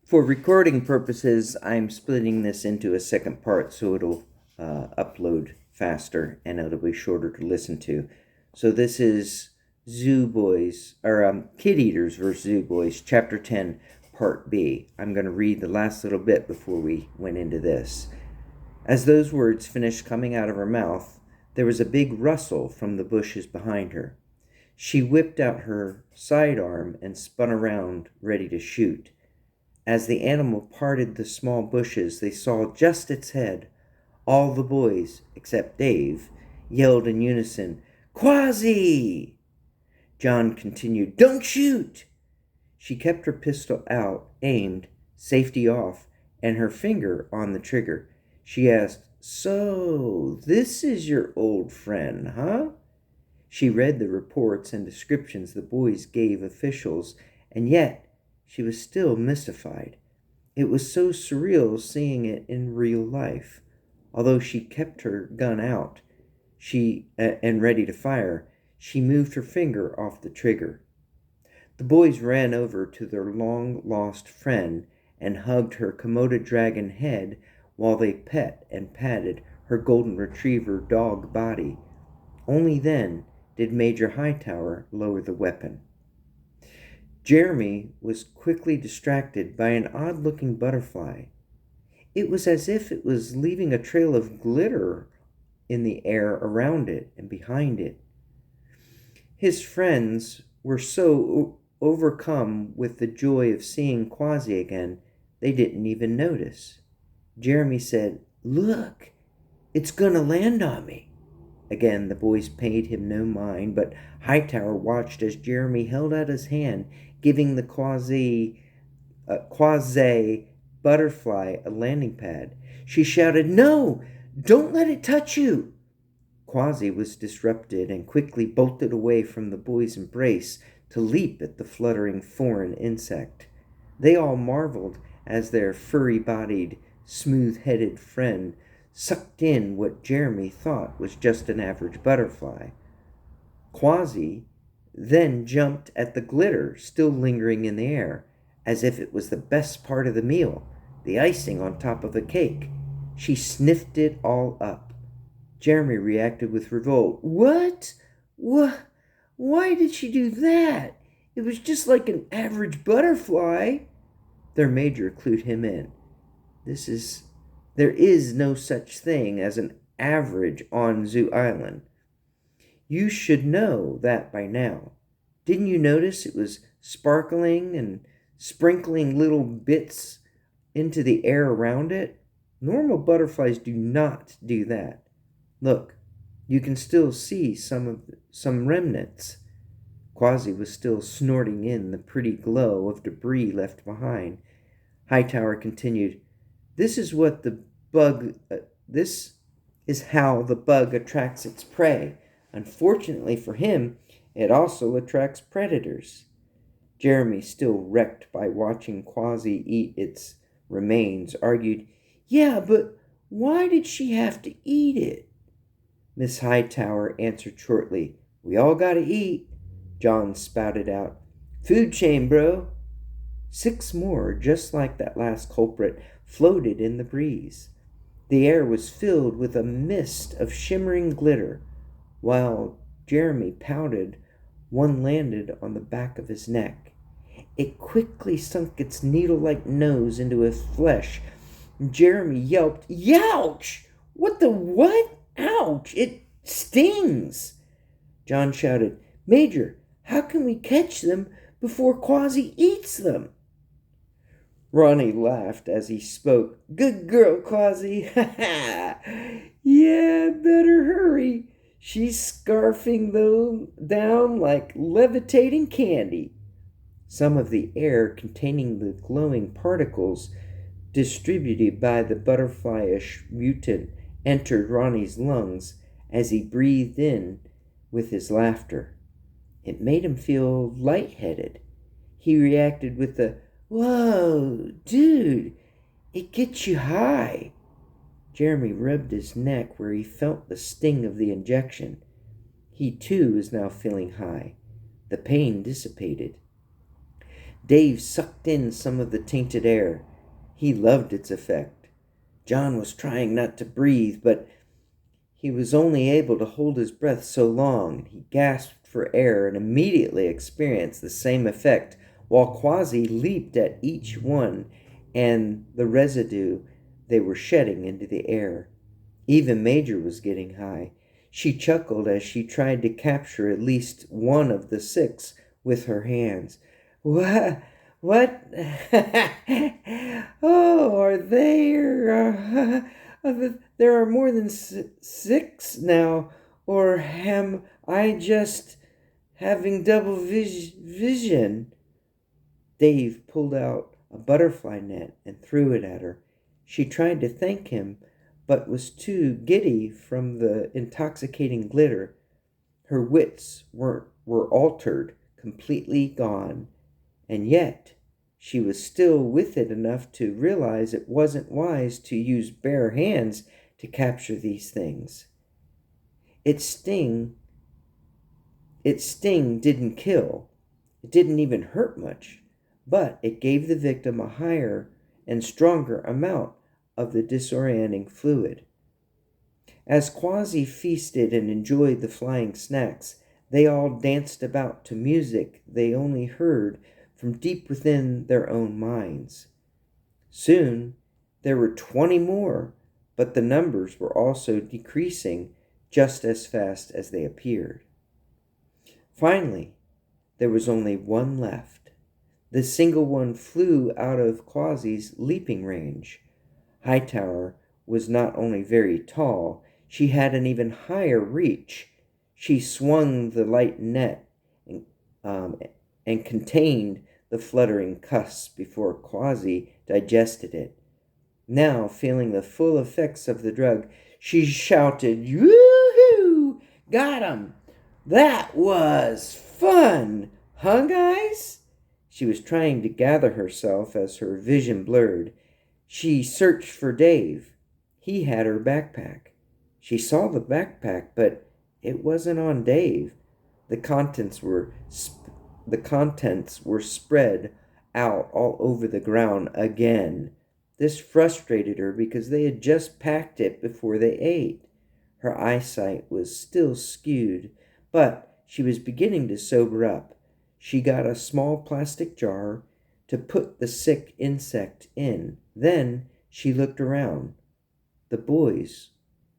For recording purposes, I'm splitting this into a second part so it'll upload faster and it'll be shorter to listen to. So this is Kideaters versus Zoo Boys, Chapter 10, Part B. I'm going to read the last little bit before we went into this. As those words finished coming out of her mouth, there was a big rustle from the bushes behind her. She whipped out her sidearm and spun around, ready to shoot. As the animal parted the small bushes, they saw just its head. All the boys, except Dave, yelled in unison, "Quasi!" John continued, "Don't shoot!" She kept her pistol out, aimed, safety off, and her finger on the trigger. She asked, "So, this is your old friend, huh?" She read the reports and descriptions the boys gave officials, and yet she was still mystified. It was so surreal seeing it in real life. Although she kept her gun out and ready to fire, she moved her finger off the trigger. The boys ran over to their long-lost friend and hugged her Komodo dragon head while they pet and patted her golden retriever dog body. Only then did Major Hightower lower the weapon. Jeremy was quickly distracted by an odd-looking butterfly. It was as if it was leaving a trail of glitter in the air around it and behind it. His friends were so overcome with the joy of seeing Quasi again, they didn't even notice. Jeremy said, "Look, it's gonna land on me." Again, the boys paid him no mind, but Hightower watched as Jeremy held out his hand, giving the quasi butterfly a landing pad. She shouted, "No! Don't let it touch you!" Quasi was disrupted and quickly bolted away from the boys' embrace to leap at the fluttering foreign insect. They all marveled as their furry-bodied, smooth-headed friend sucked in what Jeremy thought was just an average butterfly. Quasi then jumped at the glitter still lingering in the air, as if it was the best part of the meal, the icing on top of a cake. She sniffed it all up. Jeremy reacted with revolt. "What? Why did she do that? It was just like an average butterfly." Their major clued him in. There is no such thing as an average on Zoo Island. You should know that by now. Didn't you notice it was sparkling and sprinkling little bits into the air around it? Normal butterflies do not do that. Look, you can still see some remnants. Quasi was still snorting in the pretty glow of debris left behind. Hightower continued, This is how the bug attracts its prey. Unfortunately for him, it also attracts predators." Jeremy, still wrecked by watching Quasi eat its remains, argued, "Yeah, but why did she have to eat it?" Miss Hightower answered shortly, "We all gotta eat." John spouted out, "Food chain, bro." 6 more, just like that last culprit, floated in the breeze. The air was filled with a mist of shimmering glitter. While Jeremy pouted, one landed on the back of his neck. It quickly sunk its needle-like nose into his flesh. Jeremy yelped, "Youch! What the what? Ouch! It stings!" John shouted, "Major, how can we catch them before Quasi eats them?" Ronnie laughed as he spoke. "Good girl, Quasi. Ha ha! Yeah, better hurry. She's scarfing them down like levitating candy." Some of the air containing the glowing particles distributed by the butterflyish mutant entered Ronnie's lungs as he breathed in with his laughter. It made him feel lightheaded. He reacted with a, "Whoa, dude, it gets you high." Jeremy rubbed his neck where he felt the sting of the injection. He too was now feeling high. The pain dissipated. Dave sucked in some of the tainted air. He loved its effect. John was trying not to breathe, but he was only able to hold his breath so long. He gasped for air and immediately experienced the same effect, while Quasi leaped at each one and the residue they were shedding into the air. Even Major was getting high. She chuckled as she tried to capture at least one of the 6 with her hands. What? What? Oh, are there? There are more than 6 now, or am I just having double vision? Dave pulled out a butterfly net and threw it at her. She tried to thank him, but was too giddy from the intoxicating glitter. Her wits were altered, completely gone, and yet she was still with it enough to realize it wasn't wise to use bare hands to capture these things. Its sting didn't kill. It didn't even hurt much, but it gave the victim a higher and stronger amount of the disorienting fluid. As Quasi feasted and enjoyed the flying snacks, they all danced about to music they only heard from deep within their own minds. Soon there were 20 more, but the numbers were also decreasing just as fast as they appeared. Finally, there was only one left. The single one flew out of Quasi's leaping range. Hightower was not only very tall, she had an even higher reach. She swung the light net and contained the fluttering cusps before Quasi digested it. Now, feeling the full effects of the drug, she shouted, "Woo-hoo! Got 'em! That was fun, huh, guys?" She was trying to gather herself as her vision blurred. She searched for Dave. He had her backpack. She saw the backpack, but it wasn't on Dave. The contents were spread out all over the ground again. This frustrated her because they had just packed it before they ate. Her eyesight was still skewed, but she was beginning to sober up. She got a small plastic jar to put the sick insect in. Then she looked around. The boys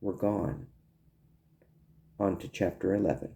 were gone. On to chapter 11.